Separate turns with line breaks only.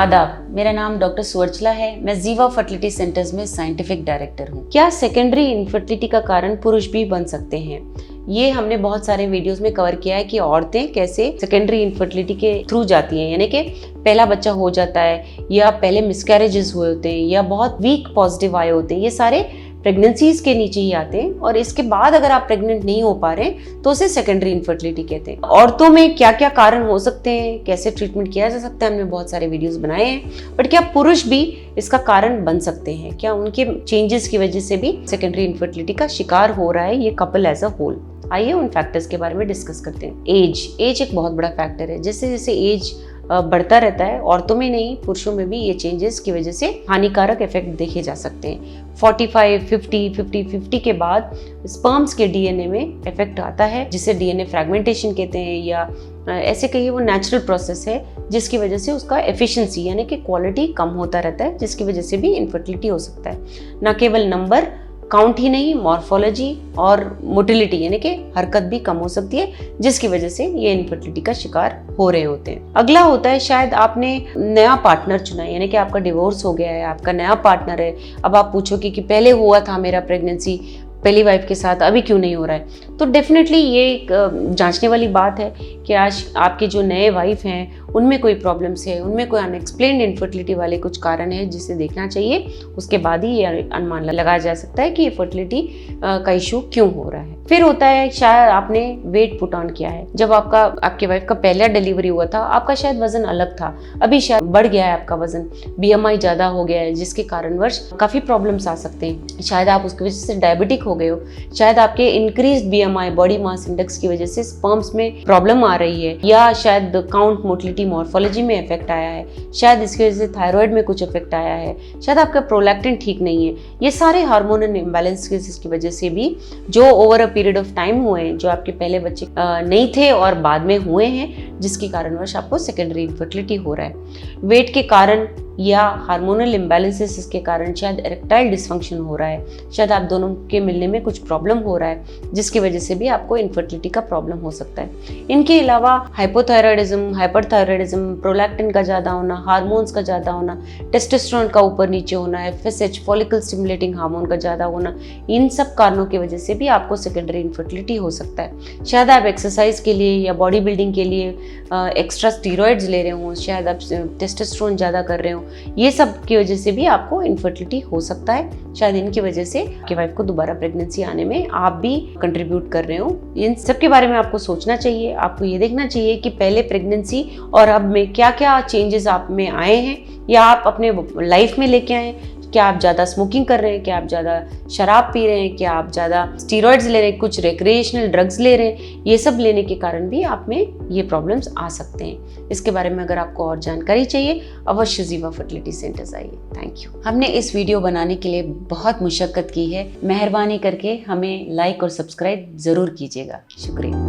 आदाब, मेरा नाम डॉक्टर सुवर्चला है। मैं जीवा फर्टिलिटी सेंटर्स में साइंटिफिक डायरेक्टर हूँ। क्या सेकेंडरी इनफर्टिलिटी का कारण पुरुष भी बन सकते हैं? ये हमने बहुत सारे वीडियोस में कवर किया है कि औरतें कैसे सेकेंडरी इनफर्टिलिटी के थ्रू जाती हैं, यानी कि पहला बच्चा हो जाता है या पहले मिसकैरेजेस हुए होते हैं या बहुत वीक पॉजिटिव आए होते हैं। ये सारे प्रेगनेंसीज के नीचे ही आते हैं और इसके बाद अगर आप प्रेग्नेंट नहीं हो पा रहे तो उसे सेकेंडरी इनफर्टिलिटी कहते हैं। औरतों में क्या क्या कारण हो सकते हैं, कैसे ट्रीटमेंट किया जा सकता है, हमने बहुत सारे वीडियोस बनाए हैं। बट क्या पुरुष भी इसका कारण बन सकते हैं? क्या उनके चेंजेस की वजह से भी सेकेंडरी इनफर्टिलिटी का शिकार हो रहा है ये कपल एज अ होल? आइए उन फैक्टर्स के बारे में डिस्कस करते हैं। एज एक बहुत बड़ा फैक्टर है। जैसे जैसे एज बढ़ता रहता है, औरतों में नहीं पुरुषों में भी ये चेंजेस की वजह से हानिकारक इफेक्ट देखे जा सकते हैं। 45, 50 के बाद स्पर्म्स के डीएनए में इफेक्ट आता है जिसे डीएनए फ्रैगमेंटेशन कहते हैं, या ऐसे कहिए वो नेचुरल प्रोसेस है जिसकी वजह से उसका एफिशिएंसी यानी कि क्वालिटी कम होता रहता है, जिसकी वजह से भी इनफर्टिलिटी हो सकता है। न केवल नंबर काउंट ही नहीं, मॉर्फोलॉजी और मोटिलिटी यानी कि हरकत भी कम हो सकती है, जिसकी वजह से ये इनफर्टिलिटी का शिकार हो रहे होते हैं। अगला होता है शायद आपने नया पार्टनर चुना है, यानी कि आपका डिवोर्स हो गया है, आपका नया पार्टनर है। अब आप पूछोगे कि पहले हुआ था मेरा प्रेगनेंसी पहली वाइफ के साथ, अभी क्यों नहीं हो रहा है? तो डेफिनेटली ये एक जांचने वाली बात है कि आज आपके जो नए वाइफ हैं उनमें कोई प्रॉब्लम्स है, उनमें कोई अनएक्सप्लेन्ड इनफर्टिलिटी वाले कुछ कारण है जिसे देखना चाहिए। उसके बाद ही ये अनुमान लगाया जा सकता है कि ये फर्टिलिटी का इशू क्यों हो रहा है। फिर होता है शायद आपने वेट पुट ऑन किया है। जब आपके वाइफ का पहला डिलीवरी हुआ था आपका शायद वजन अलग था, अभी शायद बढ़ गया है आपका वजन, बीएमआई ज्यादा हो गया है, जिसके कारणवश काफी प्रॉब्लम्स आ सकते हैं। शायद आप उसकी वजह से डायबिटिक हो गए हो, शायद आपके increased BMI body mass index की वजह से स्पर्म्स में प्रॉब्लम आ रही है, या शायद काउंट, मोटिलिटी, मॉर्फोलॉजी में इफेक्ट आया है, शायद इसकी वजह से थायराइड में कुछ इफेक्ट आया है, शायद आपका प्रोलैक्टिन ठीक नहीं है। ये सारे हार्मोनल इम्बैलेंस की वजह से भी जो over a period of time हुए हैं, जो आपके पहले बच्चे नहीं थे और बाद में हुए हैं, जिसके कारणवश आपको सेकेंडरी इनफर्टिलिटी हो रहा है। वेट के कारण या हार्मोनल इम्बैलेंसेस के कारण शायद इरेक्टाइल डिसफंक्शन हो रहा है, शायद आप दोनों के मिलने में कुछ प्रॉब्लम हो रहा है, जिसकी वजह से भी आपको इनफर्टिलिटी का प्रॉब्लम हो सकता है। इनके अलावा हाइपोथायराइडिज्म, हाइपरथायराइडिज्म, प्रोलैक्टिन का ज़्यादा होना, हार्मोन्स का ज़्यादा होना, टेस्टोस्टेरोन का ऊपर नीचे होना, एफएसएच फॉलिकल स्टिमुलेटिंग हार्मोन का ज़्यादा होना, इन सब कारणों की वजह से भी आपको सेकेंडरी इनफर्टिलिटी हो सकता है। शायद आप एक्सरसाइज के लिए या बॉडी बिल्डिंग के लिए एक्स्ट्रा स्टीरॉइड्स ले रहे हो, शायद आप टेस्टोस्टेरोन ज़्यादा कर रहे हो, ये सब की वजह से भी आपको इनफर्टिलिटी हो सकता है। शायद इनकी वजह से आपकी वाइफ को दोबारा प्रेगनेंसी आने में आप भी कंट्रीब्यूट कर रहे हो। इन सब के बारे में आपको सोचना चाहिए। आपको ये देखना चाहिए कि पहले प्रेगनेंसी और अब में क्या क्या चेंजेस आप में आए हैं या आप अपने लाइफ में लेके आए हैं। क्या आप ज़्यादा स्मोकिंग कर रहे हैं, क्या आप ज़्यादा शराब पी रहे हैं, क्या आप ज़्यादा स्टीरॉइड्स ले रहे हैं, कुछ रिक्रिएशनल ड्रग्स ले रहे हैं, ये सब लेने के कारण भी आप में ये प्रॉब्लम्स आ सकते हैं। इसके बारे में अगर आपको और जानकारी चाहिए अवश्य जीवा फर्टिलिटी सेंटर्स आइए। Thank you. हमने इस वीडियो बनाने के लिए बहुत मुशक्कत की है, मेहरबानी करके हमें लाइक और सब्सक्राइब ज़रूर कीजिएगा। शुक्रिया।